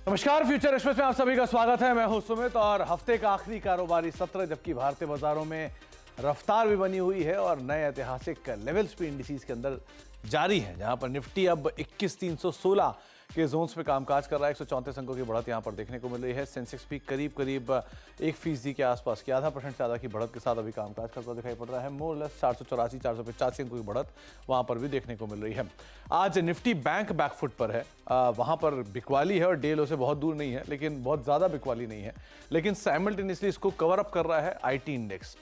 नमस्कार, future express में आप सभी का स्वागत है। मैं हूं सुमित और हफ्ते का आखिरी कारोबारी सत्र जबकि भारतीय बाजारों में रफ्तार भी बनी हुई है और नए ऐतिहासिक लेवल्स पे इंडिसेस के अंदर जारी है, जहां पर निफ्टी अब 21,316 के जोन्स में कामकाज कर रहा है। 134 अंकों की बढ़त यहां पर देखने को मिल रही है। सेंसेक्स भी करीब 1% के आसपास की, आधा % से ज़्यादा की बढ़त के साथ अभी कामकाज करता दिखाई पड़ रहा है। मोरलेस 484 485 अंकों की बढ़त वहां पर भी देखने को मिल रही है। आज निफ्टी बैंक बैकफुट पर है, वहां पर बिकवाली है और डे लो से बहुत दूर नहीं है, लेकिन बहुत ज़्यादा बिकवाली नहीं है। लेकिन साइमल्टेनियसली इसको कवर अप कर रहा है आईटी इंडेक्स।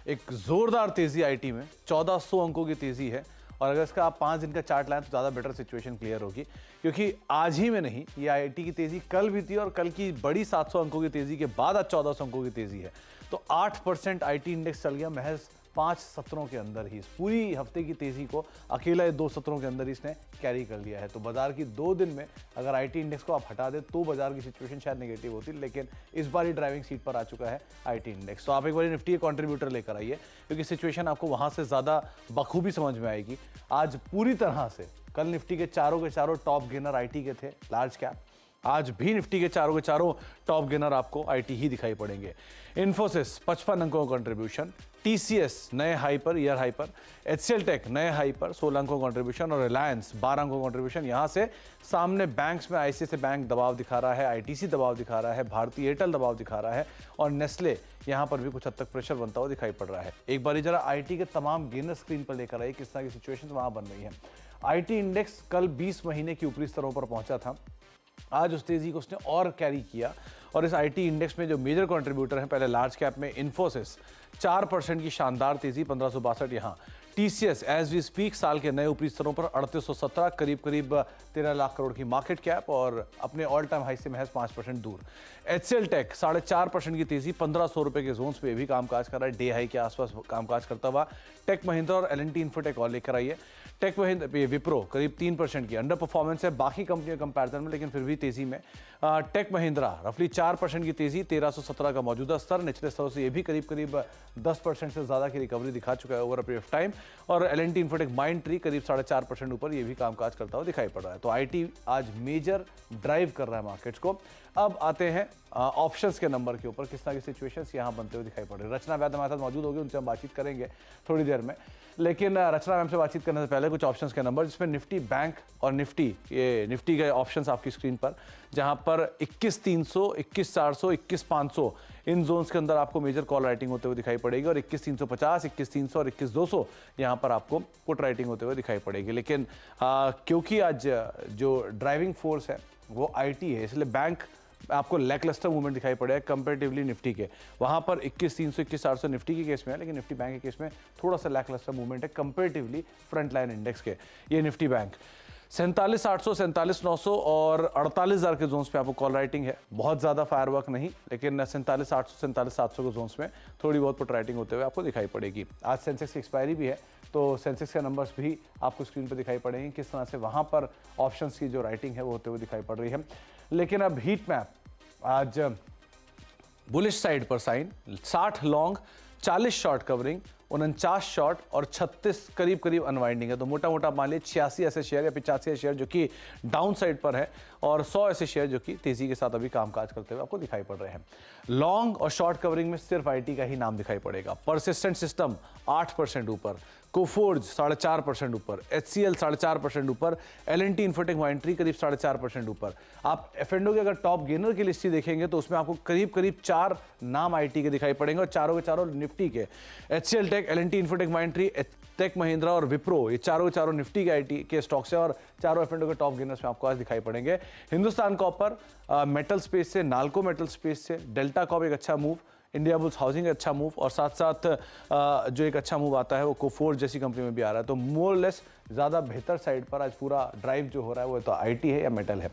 एक जोरदार तेजी आईटी में 1400 अंकों की तेजी है और अगर इसका आप 5 दिन का चार्ट लाएं तो ज़्यादा बेटर सिचुएशन क्लियर होगी, क्योंकि आज ही में नहीं, ये आईटी की तेजी कल भी थी और कल की बड़ी 700 अंकों की तेजी के बाद आज 1400 अंकों की तेजी है। तो 8% आईटी इंडेक्स चल गया महज 5 सत्रों के अंदर ही। इस पूरी हफ्ते की तेजी को अकेला 2 सत्रों के अंदर ही इसने कैरी कर लिया है। तो बाजार की 2 दिन में अगर आईटी इंडेक्स को आप हटा दें तो बाजार की सिचुएशन शायद नेगेटिव होती, लेकिन इस बार ही ड्राइविंग सीट पर आ चुका है आईटी इंडेक्स। तो आप एक बार निफ्टी के कॉन्ट्रीब्यूटर लेकर आइए, क्योंकि सिचुएशन आपको वहां से ज्यादा बखूबी समझ में आएगी। आज पूरी तरह से कल निफ्टी के चारों टॉप गेनर आईटी के थे, लार्ज कैप। आज भी निफ्टी के चारों टॉप गेनर आपको आईटी ही दिखाई पड़ेंगे। इन्फोसिस 55 अंकों का कंट्रीब्यूशन, टीसीएस नए हाई पर, ईयर हाई पर, एचसीएल टेक नए हाई पर 16 अंकों का कंट्रीब्यूशन और रिलायंस 12 अंकों का कंट्रीब्यूशन। यहां से सामने बैंक्स में आईसीआईसीआई बैंक दबाव दिखा रहा है, आईटीसी दबाव दिखा रहा है, भारतीय एयरटेल दबाव दिखा रहा है और नेस्ले यहां पर भी कुछ हद तक प्रेशर बनता हुआ दिखाई पड़ रहा है। एक बार जरा आईटी के तमाम गेनर स्क्रीन पर लेकर आइए, किस तरह की सिचुएशन वहां बन रही है। आईटी इंडेक्स कल 20 महीने की ऊपरी स्तरों पर पहुंचा था, आज उस तेजी को उसने और कैरी किया और इस आईटी इंडेक्स में जो मेजर कंट्रीब्यूटर हैं, पहले लार्ज कैप में इन्फोसिस 4% की शानदार तेजी, 1562 यहाँ। टीसीएस एज वी स्पीक साल के नए ऊपरी स्तरों पर 3817, करीब 13 लाख करोड़ की मार्केट कैप और अपने ऑल टाइम हाई से महज 5% दूर। एचसीएल टेक 4.5% की तेजी, 1500 रुपए के जोन्स पे भी कामकाज कर रहा है, डे हाई के आसपास कामकाज करता हुआ। टेक महिंद्रा और एल&टी इन्फोटेक और लेकर आइए। टेक महिंद्रा, विप्रो करीब 3% की अंडर परफॉर्मेंस है बाकी कंपनियों के कंपैरिजन में, लेकिन फिर भी तेजी में। टेक महिंद्रा रफली 4% की तेजी, 1317 का मौजूदा स्तर, निचले स्तरों से ये भी करीब 10% से ज्यादा की रिकवरी दिखा चुका है over a period of time. और एल&टी इन्फोटेक माइंड ट्री करीब 4.5% ऊपर, ये भी कामकाज करता हुआ दिखाई पड़ रहा है। तो आईटी आज मेजर ड्राइव कर रहा है मार्केट्स को। अब आते हैं ऑप्शंस के नंबर के ऊपर, किस तरह की सिचुएशंस यहाँ बनते हुए दिखाई पड़ रही है। रचना वैद्य हमारे साथ मौजूद होगी, उनसे हम बातचीत करेंगे थोड़ी देर में, लेकिन रचना मैम से बातचीत करने से पहले कुछ ऑप्शंस के नंबर, जिसमें निफ्टी बैंक और निफ्टी के ऑप्शंस आपकी स्क्रीन पर, जहां पर 21,300, 21,400, 21,500 इन जोन्स के अंदर आपको मेजर कॉल राइटिंग होते हुए दिखाई पड़ेगी और 21,350, 21,300 और 21,200 यहां पर आपको पुट राइटिंग होते हुए दिखाई पड़ेगी। लेकिन क्योंकि आज जो ड्राइविंग फोर्स है वो आईटी है, इसलिए बैंक आपको लैकलस्टर मूवमेंट दिखाई पड़ेगा कंपैरेटिवली निफ्टी के। वहां पर 21,300, 21,400 निफ्टी के केस में है, लेकिन निफ्टी बैंक के केस में थोड़ा सा लैकलस्टर मूवमेंट है कंपैरेटिवली फ्रंट लाइन इंडेक्स के। ये निफ्टी बैंक 47,800, 47,900 और 48,000 के जोन्स पे आपको कॉल राइटिंग है। बहुत ज़्यादा फायरवर्क नहीं, लेकिन 47,800, 47,700 के जोन्स में थोड़ी बहुत पुट राइटिंग होते हुए आपको दिखाई पड़ेगी। आज सेंसेक्स की एक्सपायरी भी है, तो सेंसेक्स के नंबर्स भी आपको स्क्रीन पर दिखाई पड़ेंगे, किस तरह से वहाँ पर ऑप्शंस की जो राइटिंग है वो होते हुए दिखाई पड़ रही है। लेकिन अब हीट मैप आज बुलिश साइड पर sign, 60 long, 40 short covering, 49 short और 36 करीब अनवाइंडिंग है। तो मोटा मोटा मान लीजिए 86 ऐसे शेयर या 85 शेयर जो कि डाउन साइड पर है और 100 ऐसे शेयर जो कि तेजी के साथ अभी कामकाज करते हुए आपको दिखाई पड़ रहे हैं। लॉन्ग और शॉर्ट कवरिंग में सिर्फ आईटी का ही नाम दिखाई पड़ेगा। परसिस्टेंट सिस्टम 8% ऊपर, कोफोर्ज 4.5% ऊपर, एचसीएल 4.5% ऊपर, एल&टी इन्फोटेक माइंड ट्री करीब 4.5% ऊपर। आप एफ&ओ के अगर टॉप गेनर की लिस्ट देखेंगे तो उसमें आपको करीब 4 नाम आईटी के दिखाई पड़ेंगे और चारों के चारों निफ्टी के। HCL Tech, L&T Infotech Mindtree, Tech Mahindra और विप्रो, ये चारों निफ्टी के आईटी के स्टॉक्स है और चारों एफ&ओ के टॉप गेनर्स में आपको आज दिखाई पड़ेंगे। हिंदुस्तान कॉपर मेटल स्पेस से, नाल्को मेटल स्पेस से, डेल्टा कॉप एक अच्छा मूव, इंडिया बुल्स हाउसिंग अच्छा मूव और साथ साथ जो एक अच्छा मूव आता है वो कोफोर्ज जैसी कंपनी में भी आ रहा है। तो मोर लेस ज़्यादा बेहतर साइड पर आज पूरा ड्राइव जो हो रहा है वो तो आईटी है या मेटल है।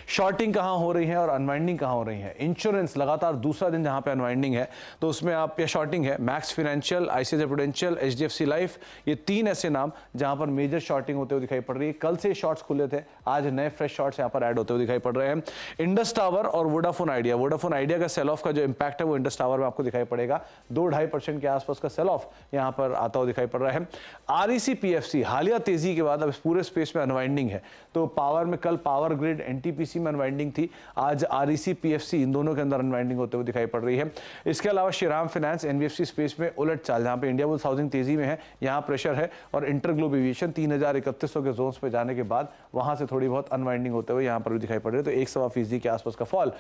शॉर्टिंग कहाँ हो रही है और अनवाइंडिंग कहाँ हो रही है। इंश्योरेंस लगातार दूसरा दिन जहाँ पे अनवाइंडिंग है तो उसमें आप या शॉर्टिंग है, max financial, ICICI prudential, HDFC life, ये 3 ऐसे नाम जहाँ पर मेजर शॉर्टिंग होते हुए दिखाई पड़ रही है। कल से शॉर्ट्स खुले थे, आज नए फ्रेश शॉर्ट्स यहाँ पर ऐड होते हुए दिखाई पड़ रहे हैं। इंडस टावर और वोडाफोन आइडिया का सेल ऑफ का जो इंपैक्ट है वो इंडस टावर में आपको दिखाई पड़ेगा। 2-2.5% के आसपास का सेल ऑफ यहाँ पर आता हुआ दिखाई पड़ रहा है। आरईसी पीएफसी हालिया तेजी तेजी के बाद अब इस पूरे स्पेस में अनवाइंडिंग है। तो पावर में कल पावर ग्रिड एनटीपीसी में अनवाइंडिंग थी, आज आरईसी पीएफसी इन दोनों के अंदर अनवाइंडिंग होते हुए दिखाई पड़ रही है। इसके अलावा श्रीराम फाइनेंस एनबीएफसी स्पेस में उलट चाल, जहां पे इंडिया बुल्स हाउसिंग तेजी में है, यहाँ प्रेशर है, और इंटरग्लोब एविएशन 3031 के जोन्स पे जाने के बाद वहां से थोड़ी बहुत अनवाइंडिंग होते हुए यहाँ पर भी दिखाई पड़ रही है। तो 1.25% के आसपास का फॉल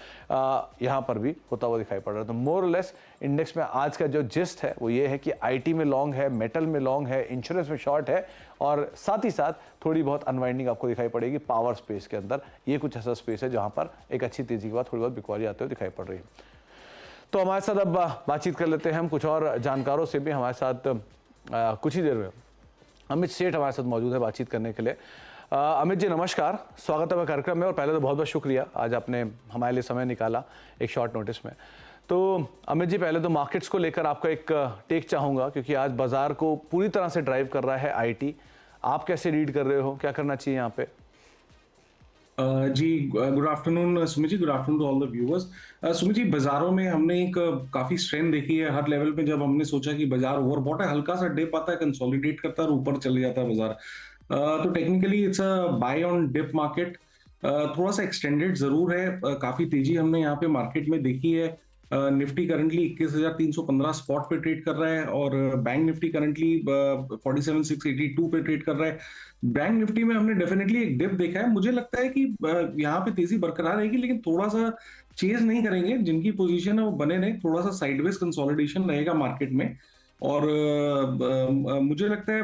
यहाँ पर भी होता हुआ दिखाई पड़ रहा है। तो मोर लेस इंडेक्स में आज का जो जिस्ट है वो ये है कि आईटी में लॉन्ग है, मेटल में लॉन्ग है, इंश्योरेंस में शॉर्ट है, और साथ ही साथ थोड़ी बहुत अनवाइंडिंग आपको दिखाई पड़ेगी पावर स्पेस के अंदर। ये कुछ ऐसा स्पेस है जहां पर एक अच्छी तेजी के बाद थोड़ी बहुत बिकवाली आते हुए दिखाई पड़ रही है। तो हमारे साथ अब बातचीत कर लेते हैं हम कुछ और जानकारों से भी। हमारे साथ कुछ ही देर में अमित सेठ हमारे साथ मौजूद है बातचीत करने के लिए। अमित जी नमस्कार, स्वागत है कार्यक्रम में, और पहले तो बहुत बहुत शुक्रिया आज आपने हमारे लिए समय निकाला एक शॉर्ट नोटिस में। तो अमित जी, पहले तो मार्केट्स को लेकर आपका एक टेक चाहूँगा, क्योंकि आज बाजार को पूरी तरह से ड्राइव कर रहा है आईटी। आप कैसे रीड कर रहे हो, क्या करना चाहिए यहाँ पे? जी good afternoon Sumit ji, good afternoon to all the viewers. Sumit ji, बाजारों में हमने एक काफी स्ट्रेंथ देखी है हर लेवल पे। जब हमने सोचा कि बाजार ओवरबॉट है, हल्का सा डिप आता है, कंसोलिडेट करता है और ऊपर चले जाता है बाजार। तो technically it's a buy on dip market. थोड़ा सा एक्सटेंडेड जरूर है, काफी तेजी हमने यहाँ पे मार्केट में देखी है। निफ्टी करंटली 21,315 स्पॉट पे ट्रेड कर रहा है, और बैंक निफ्टी करंटली 47,682 पे ट्रेड कर रहा है। बैंक निफ्टी में हमने डेफिनेटली एक डिप देखा है। मुझे लगता है कि यहाँ पे तेजी बरकरार रहेगी, लेकिन थोड़ा सा चेज नहीं करेंगे, जिनकी पोजीशन है वो बने रहे। थोड़ा सा साइडवेज कंसोलिडेशन रहेगा मार्केट में, और मुझे लगता है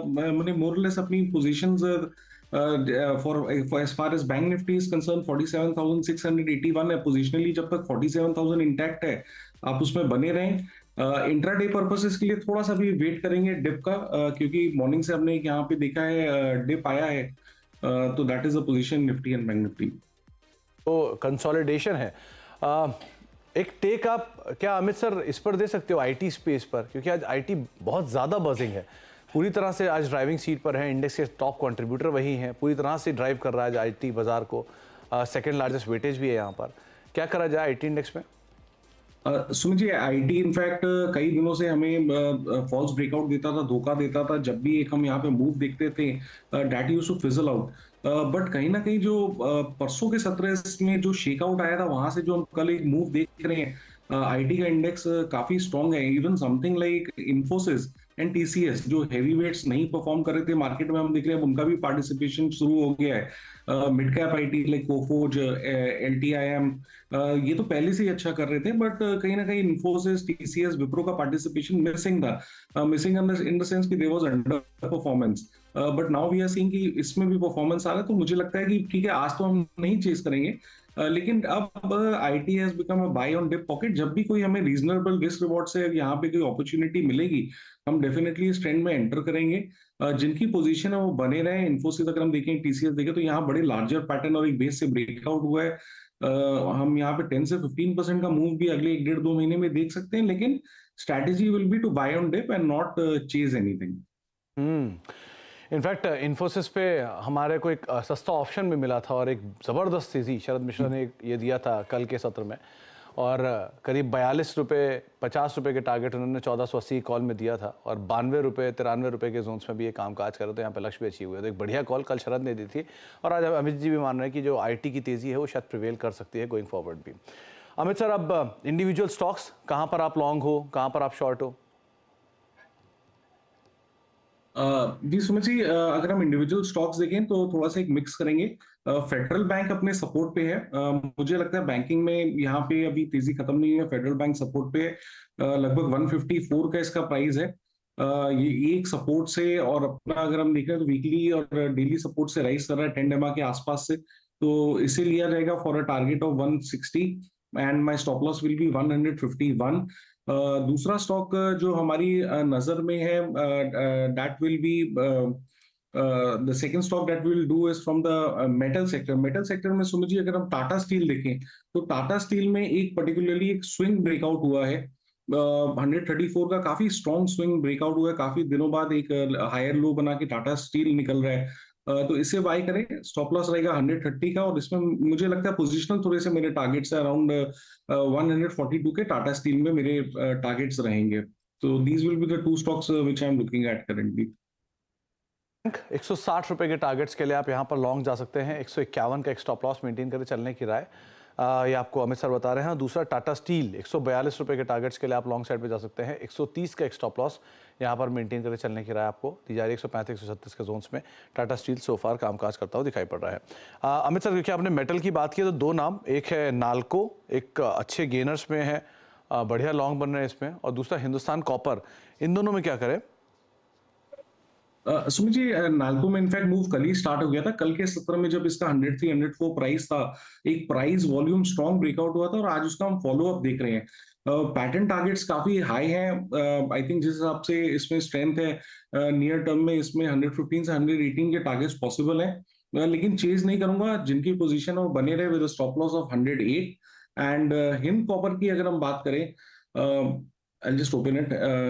मैंने मोरलेस अपनी positions for as far as bank nifty is concerned 47,681 है पोजिशनली। जब तक 47,000 इंटैक्ट है आप उसमें बने रहें। इंट्राडे पर्पसेस के लिए थोड़ा सा भी वेट करेंगे डिप का, क्योंकि मॉर्निंग से हमने यहाँ पे देखा है डिप आया है। तो that is a position Nifty and bank Nifty. तो कंसोलिडेशन है। एक टेक आप क्या अमित सर इस पर दे सकते हो आईटी स्पेस पर, क्योंकि आज आईटी बहुत ज्यादा बजिंग है, पूरी तरह से आज ड्राइविंग सीट पर है, इंडेक्स के टॉप कंट्रीब्यूटर वही हैं, पूरी तरह से ड्राइव कर रहा है आईटी बाजार को, सेकंड लार्जेस्ट वेटेज भी है यहाँ पर। क्या करा जाए आईटी इंडेक्स में? सुमित जी, आईटी इनफैक्ट कई दिनों से हमें फॉल्स ब्रेकआउट देता था, धोखा देता था। जब भी एक हम यहाँ पे मूव देखते थे, that used to fizzle out. But कहीं ना कहीं जो परसों के 17 में जो शेकआउट आया था, वहां से जो हम कल एक मूव देख रहे हैं, आईटी का इंडेक्स काफी स्ट्रॉन्ग है। Even something like Infosys and TCS जो हैवी वेट्स नहीं परफॉर्म कर रहे थे मार्केट में, हम देख रहे हैं उनका भी पार्टिसिपेशन शुरू हो गया है। Mid cap IT like Coforge, एलटीआईएम, ये तो पहले से ही अच्छा कर रहे थे, बट कहीं ना कहीं इन्फोसिस, टीसीएस, विप्रो का पार्टिसिपेशन मिसिंग था। मिसिंग इन द सेंस कि there was underperformance, but now we are seeing कि इसमें भी परफॉर्मेंस आ रहा है। तो मुझे लगता है कि ठीक है, आज तो हम नहीं चेस करेंगे, लेकिन अब IT has become a buy on dip pocket. जब भी कोई हमें रीजनेबल रिस्क रिवॉर्ड से यहाँ पे कोई अपॉर्चुनिटी मिलेगी, हम डेफिनेटली इस ट्रेंड में एंटर करेंगे। जिनकी पोजीशन है वो बने रहे। इन्फोसिस अगर हम देखें, टीसीएस देखें, तो यहाँ बड़े लार्जर पैटर्न और एक बेस से ब्रेकआउट हुआ है। हम यहाँ पे 10 से 15% का मूव भी अगले 1-1.5-2 महीने में देख सकते हैं, लेकिन strategy will be to buy on dip and not chase anything. In fact Infosys पे हमारे को एक सस्ता ऑप्शन भी मिला था, और एक ज़बरदस्त तेजी शरद मिश्रा ने ये दिया था कल के सत्र में, और करीब 42 रुपये 50 रुपये के टारगेट उन्होंने 1480 कॉल में दिया था, और 92 रुपये 93 रुपये के जोन्स में भी ये काम काज कर रहे थे। यहाँ पे लक्ष्य भी अचीव हुए, तो एक बढ़िया कॉल कल शरद ने दी थी, और आज अमित जी भी मान रहे हैं कि जो आईटी की तेज़ी है वो शायद प्रिवेल कर सकती है गोइंग फॉरवर्ड भी। अमित सर, अब इंडिविजुअल स्टॉक्स कहाँ पर आप लॉन्ग हो, कहाँ पर आप शॉर्ट हो? जी सुमित जी, अगर हम इंडिविजुअल स्टॉक्स देखें तो थोड़ा सा एक मिक्स करेंगे। फेडरल बैंक अपने सपोर्ट पे है। मुझे लगता है बैंकिंग में यहाँ पे अभी तेजी खत्म नहीं है, फेडरल बैंक सपोर्ट पे लगभग 154 का इसका प्राइस है। ये एक सपोर्ट से, और अपना अगर हम देखें तो वीकली और डेली सपोर्ट से राइज कर रहा है 10 डेमा के आसपास से, तो इसे लिया जाएगा for a target of 160 and my stop loss will be 151। दूसरा स्टॉक जो हमारी नजर में है, that will be the second stock that will do is from the metal sector. Metal sector में सुमित जी, अगर हम टाटा स्टील देखें, तो टाटा स्टील में एक पर्टिकुलरली एक स्विंग ब्रेकआउट हुआ है। 134 का काफी स्ट्रॉन्ग स्विंग ब्रेकआउट हुआ है, काफी दिनों बाद एक हायर लो बना के टाटा स्टील निकल रहा है। तो इससे बाय करें, स्टॉप लॉस रहेगा 130 का, और इसमें मुझे लगता है पोजिशनल थोड़े से मेरे टारगेट्स है अराउंड 142 के टाटा स्टील में मेरे टारगेट्स रहेंगे। तो these will be the two stocks which I am looking at currently. 160 रुपए के टारगेट्स के लिए आप यहां पर लॉन्ग जा सकते हैं। 151 का एक स्टॉप लॉस मेंटेन करके चलने की राय ये आपको अमित सर बता रहे हैं। दूसरा टाटा स्टील 142 रुपए के टारगेट्स के लिए आप लॉन्ग साइड पे जा सकते हैं। 130 का एक स्टॉप लॉस यहां पर मेंटेन करके चलने की राय आपको दी जा रही है। 135 136 के जोन्स में टाटा स्टील सोफार कामकाज करता हुआ दिखाई पड़ रहा है। अमित सर, क्योंकि आपने मेटल की बात की तो दो नाम, एक है नाल्को, एक अच्छे गेनर्स में है, बढ़िया लॉन्ग बन रहे हैं इसमें, और दूसरा हिंदुस्तान कॉपर। इन दोनों में क्या करें? सुमित जी, नाल्को में इनफैक्ट मूव कल ही स्टार्ट हो गया था। कल के सत्र में जब इसका 103 104 प्राइस था, एक प्राइस वॉल्यूम स्ट्रॉन्ग ब्रेकआउट हुआ था और आज उसका हम फॉलो अप देख रहे हैं। पैटर्न टारगेट्स काफी हाई हैं। आई थिंक जिस हिसाब से इसमें स्ट्रेंथ है, नियर टर्म में इसमें 115 से 118 के टारगेट्स पॉसिबल हैं। लेकिन चेज नहीं करूंगा। जिनकी पोजीशन है वो बने रहे with stop loss of 108। And Hind copper की अगर हम बात करें, I just open it.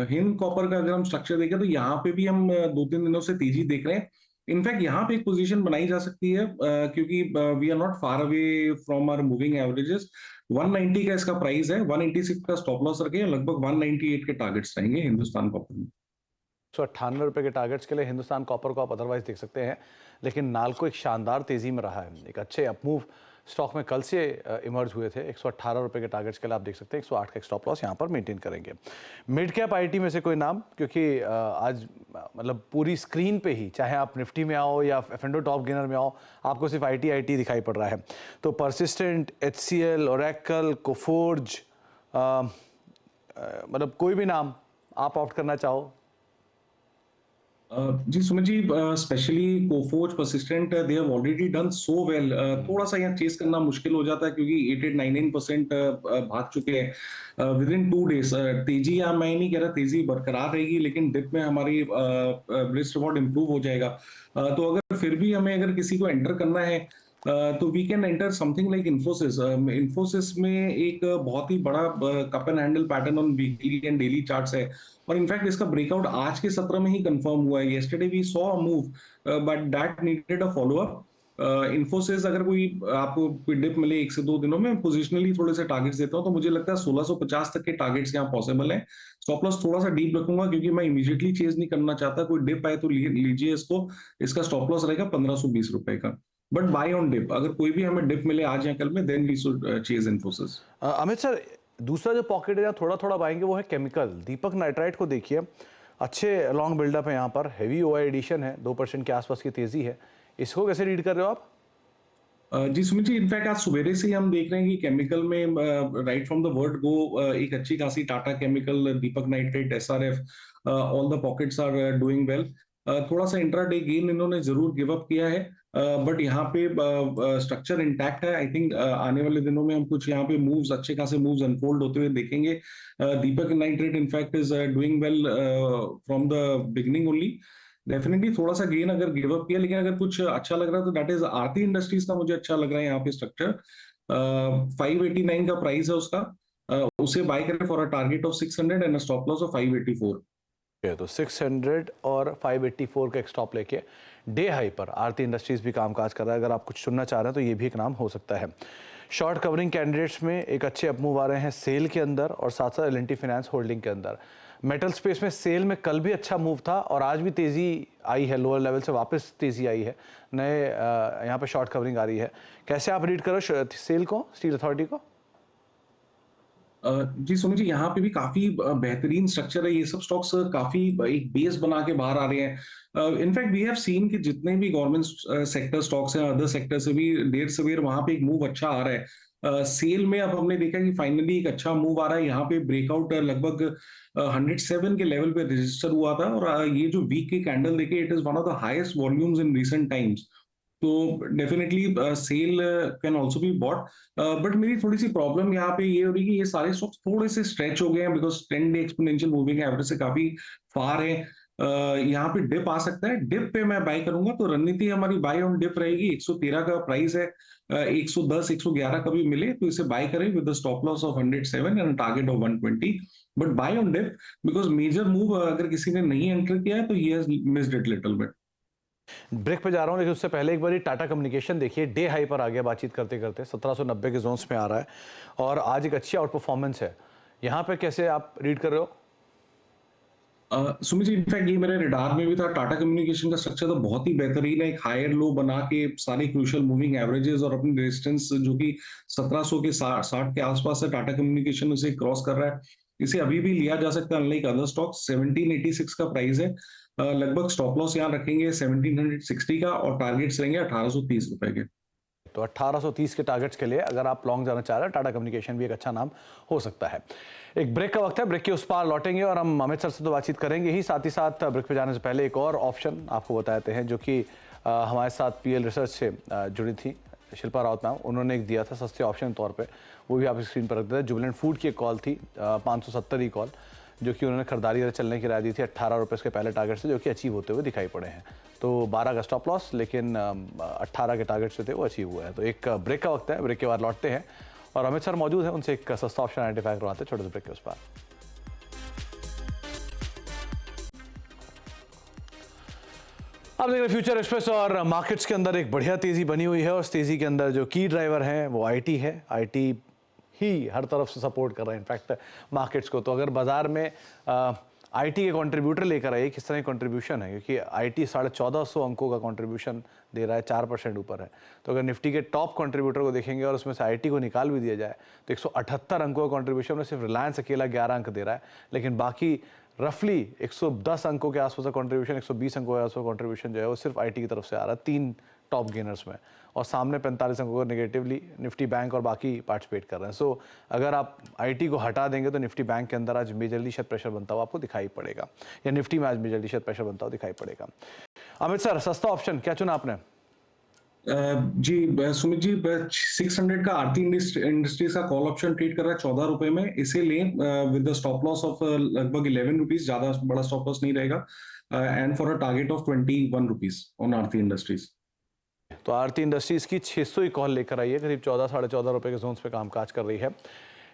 Hind copper का अगर हम स्ट्रक्चर देखें तो यहाँ पे भी हम 2-3 दिनों से तेजी देख रहे हैं। इनफैक्ट यहाँ पे एक पोजीशन बनाई जा सकती है, क्योंकि we are not far away from our moving averages. 190 का इसका प्राइस है, 186 का स्टॉप लॉस रखे, लगभग 198 के टारगेट्स रहेंगे हिंदुस्तान कॉपर में। 198 के टारगेट्स के लिए हिंदुस्तान कॉपर को आप अदरवाइज देख सकते हैं। लेकिन नाल्को एक शानदार तेजी में रहा है, एक अच्छे अपमूव स्टॉक में कल से इमर्ज हुए थे। 118 रुपए के टारगेट्स के लिए आप देख सकते हैं। 108 का एक स्टॉप लॉस यहाँ पर मेंटेन करेंगे। मिड कैप आईटी में से कोई नाम, क्योंकि आज मतलब पूरी स्क्रीन पे ही, चाहे आप निफ्टी में आओ या एफ&ओ टॉप गेनर में आओ, आपको सिर्फ आईटी दिखाई पड़ रहा है। तो परसिस्टेंट, HCL, ओरेकल, कोफोर्ज, मतलब कोई भी नाम आप ऑप्ट करना चाहो? जी Sumit ji, specially Coforge, Persistent, they have already done so well. थोड़ा सा यहाँ चेस करना मुश्किल हो जाता है क्योंकि 88-99% भाग चुके हैं विद इन 2 डेज। तेजी, या मैं नहीं कह रहा तेजी बरकरार रहेगी, लेकिन डिप में हमारी रिस्क रिवॉर्ड इंप्रूव हो जाएगा। तो अगर फिर भी हमें अगर किसी को एंटर करना है, तो we can enter something like Infosys. Infosys में एक बहुत ही बड़ा cup and handle pattern on weekly and daily charts है, और इनफैक्ट इसका ब्रेकआउट आज के सत्र में ही कंफर्म हुआ है। Yesterday we saw a move but that needed a follow up. Infosys अगर कोई आपको कोई डिप मिले 1 से 2 दिनों में, पोजिशनली थोड़े से टारगेट्स देता हूं, तो मुझे लगता है 1650 तक के टारगेट्स यहाँ पॉसिबल है। स्टॉप लॉस थोड़ा सा डीप रखूंगा क्योंकि मैं इमीडिएटली चेज नहीं करना चाहता। कोई डिप आए तो लीजिए इसको। इसका स्टॉप लॉस रहेगा 1520 रुपए का, बट बाय ऑन डिप। अगर कोई भी हमें डिप मिले आज या कल में, then we should chase Infosys. Amit sir, दूसरा जो पॉकेट है थोड़ा थोड़ा बाएंगे वो है केमिकल। दीपक नाइट्राइट को देखिए, अच्छे लॉन्ग बिल्डअप है यहाँ पर, हैवी ओआई एडिशन है, 2% के आसपास की तेजी है। इसको कैसे रीड कर रहे हो आप? जी सुमित जी, इनफैक्ट आज सवेरे से ही हम देख रहे हैं कि केमिकल में right from the word go एक अच्छी खासी Tata Chemical, Deepak Nitrite, SRF, all the pockets are doing well. थोड़ा सा इंट्राडे गेन इन्होंने जरूर गिव अप किया है, बट यहाँ पे स्ट्रक्चर इंटैक्ट है। आई थिंक आने वाले दिनों में हम कुछ यहाँ पे मूव्स, अच्छे खासे मूव्स अनफोल्ड होते हुए देखेंगे। Deepak Nitrite in fact is doing well from the beginning only. Definitely थोड़ा सा गेन अगर गिव अप किया, लेकिन अगर कुछ अच्छा लग रहा है तो दैट इज आरती इंडस्ट्रीज का। मुझे अच्छा लग रहा है यहाँ पे स्ट्रक्चर। 589 का प्राइस है उसका। उसे बाय करें for a target of 600 and stop loss of 584। तो 600 और 584 का एक स्टॉप लेके डे हाई पर आरती इंडस्ट्रीज भी कामकाज कर रहा है। अगर आप कुछ चुनना चाह रहे हैं तो ये भी एक नाम हो सकता है। शॉर्ट कवरिंग कैंडिडेट्स में एक अच्छे अपमूव आ रहे हैं सेल के अंदर और साथ साथ L&T फाइनेंस होल्डिंग के अंदर। मेटल स्पेस में सेल में कल भी अच्छा मूव था और आज भी तेजी आई है, लोअर लेवल से वापस तेजी आई है। नए यहाँ पे शॉर्ट कवरिंग आ रही है। कैसे आप रीड करो सेल को, स्टील अथॉरिटी को? जी सुमित जी, यहाँ पे भी काफी बेहतरीन स्ट्रक्चर है। ये सब स्टॉक्स काफी एक बेस बना के बाहर आ रहे हैं। इनफैक्ट वी हैव सीन कि जितने भी गवर्नमेंट सेक्टर स्टॉक्स हैं, अदर सेक्टर से भी देर सवेर वहां पे एक मूव अच्छा आ रहा है। सेल में अब हमने देखा कि फाइनली एक अच्छा मूव आ रहा है। यहाँ पे ब्रेकआउट लगभग 107 के लेवल पे रजिस्टर हुआ था, और ये जो वीक की कैंडल देखे, it is one of the highest volumes in recent times. तो definitely sell can also be bought. But मेरी थोड़ी सी प्रॉब्लम यहाँ पे ये हो रही है कि ये सारे स्टॉक्स थोड़े से स्ट्रेच हो गए हैं, because 10 day exponential moving average से काफी फार है। यहाँ पे डिप आ सकता है। डिप पे मैं बाय करूंगा तो रणनीति हमारी बाय ऑन डिप रहेगी। 113 का प्राइस है, 110 111 कभी मिले तो इसे बाय करें with stop loss of 107 and target of 120, but buy on dip, because major move अगर किसी ने नहीं एंटर किया है तो he has missed it little bit. Break पे जा रहा हूं, लेकिन उससे पहले एक बार टाटा कम्युनिकेशन देखिए, डे हाई पर आ गया बातचीत करते करते, 1790 के जोन्स में आ रहा है और आज एक अच्छी आउट परफॉर्मेंस है। यहाँ पे कैसे आप रीड कर रहे हो? सुमित जी, इनफैक्ट ये मेरे रडार में भी था। टाटा कम्युनिकेशन का स्ट्रक्चर तो बहुत ही बेहतरीन है। एक हायर लो बना के सारी क्रूशियल मूविंग एवरेजेस और अपनी रेजिस्टेंस जो कि 1700 के 60 के आसपास है, टाटा कम्युनिकेशन उसे क्रॉस कर रहा है। इसे अभी भी लिया जा सकता है, अनलाइक अदर स्टॉक। 1786 का प्राइस है। लगभग स्टॉप लॉस यहाँ रखेंगे 1760 का, और टारगेट्स रहेंगे 1830 रुपए के। तो 1830 के टारगेट्स के लिए अगर आप लॉन्ग जाना चाह रहे हैं, टाटा कम्युनिकेशन भी एक अच्छा नाम हो सकता है। एक ब्रेक का वक्त है, ब्रेक के उस पार लौटेंगे और हम अमित सर से तो बातचीत करेंगे ही, साथ ही साथ ब्रेक पे जाने से पहले एक और ऑप्शन आपको बताते हैं जो कि हमारे साथ पीएल रिसर्च से जुड़ी थी शिल्पा रावत मैम, उन्होंने एक दिया था सस्ते ऑप्शन तौर पे, वो भी आप स्क्रीन पर रख देते हैं। जुबिलेंट फूड की एक कॉल थी 570 ही कॉल, जो कि उन्होंने खरीदारी चलने की राय दी थी 18 रुपये के पहले टारगेट से, जो कि अचीव होते हुए दिखाई पड़े हैं। तो 12 का स्टॉप लॉस, लेकिन 18 के टारगेट से थे वो अचीव हुआ है। तो एक ब्रेक का वक्त है, ब्रेक के बाद लौटते हैं और अमित सर मौजूद है, उनसे एक सस्ता ऑप्शन आइडेंटिफाई करवाते हैं छोटे से ब्रेक के उस पार। आप देख रहे हैं फ्यूचर एक्सप्रेस और मार्केट्स के अंदर एक बढ़िया तेजी बनी हुई है और उस तेजी के अंदर जो की ड्राइवर है वो आईटी है। आईटी ही हर तरफ से सपोर्ट कर रहा है इनफैक्ट मार्केट्स को। तो अगर बाजार में आईटी के कंट्रीब्यूटर लेकर आइए, किस तरह की कंट्रीब्यूशन है, क्योंकि आईटी 1450 अंकों का कंट्रीब्यूशन दे रहा है, 4% ऊपर है। तो अगर निफ्टी के टॉप कंट्रीब्यूटर को देखेंगे और उसमें से आईटी को निकाल भी दिया जाए तो 178 अंकों का कंट्रीब्यूशन में सिर्फ रिलायंस अकेला 11 अंक दे रहा है, लेकिन बाकी रफली 110 अंकों के आसपास का कंट्रीब्यूशन, 120 अंकों के आसपास कंट्रीब्यूशन जो है वो सिर्फ आईटी की तरफ से आ रहा है 3 टॉप गेनर्स में, और सामने 45 अंकों का नेगेटिवली निफ्टी बैंक और बाकी पार्टिसिपेट कर रहे हैं। सो अगर आप आईटी को हटा देंगे तो निफ्टी बैंक के अंदर आज मेजरली शायद प्रेशर बनता हुआ आपको दिखाई पड़ेगा, या निफ्टी में आज मेजरली शायद प्रेशर बनता हुआ दिखाई पड़ेगा। अमित सर, सस्ता ऑप्शन क्या चुना आपने? जी सुमित जी, 600 का आरती इंडस्ट्रीज का कॉल ऑप्शन ट्रेड कर रहा है 14 रुपए में। इसे लें with the stop loss of लगभग 11 रुपीज, ज्यादा बड़ा स्टॉप लॉस नहीं रहेगा, and for a target of 21 rupees on Aarti industries. तो आरती इंडस्ट्रीज की 600 ही कॉल लेकर आई है, करीब 14 साढ़े 14 रुपए के जोन्स पे कामकाज कर रही है।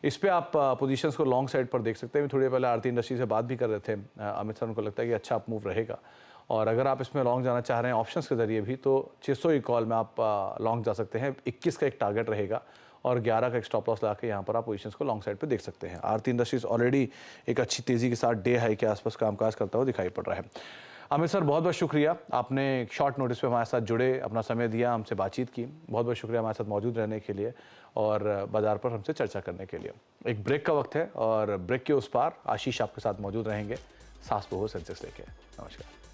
इस पे आप पोजीशंस को लॉन्ग साइड पर देख सकते हैं। थोड़ी पहले आरती इंडस्ट्री से बात भी कर रहे थे अमित सर, उनको लगता है कि अच्छा आप मूव रहेगा, और अगर आप इसमें लॉन्ग जाना चाह रहे हैं ऑप्शंस के जरिए भी तो 600 ही कॉल में आप लॉन्ग जा सकते हैं। 21 का एक टारगेट रहेगा और 11 का एक स्टॉप लॉस लगा के यहाँ पर आप पोजीशंस को लॉन्ग साइड पे देख सकते हैं। आरती इंडस्ट्रीज ऑलरेडी एक अच्छी तेजी के साथ डे हाई के आसपास कामकाज करता हुआ दिखाई पड़ रहा है। अमित सर, बहुत बहुत शुक्रिया, आपने शॉर्ट नोटिस पे हमारे साथ जुड़े, अपना समय दिया, हमसे बातचीत की। बहुत बहुत शुक्रिया हमारे साथ मौजूद रहने के लिए और बाजार पर हमसे चर्चा करने के लिए। एक ब्रेक का वक्त है और ब्रेक के उस पार आशीष आपके साथ मौजूद रहेंगे, सास बहू सेंसेक्स लेके। नमस्कार।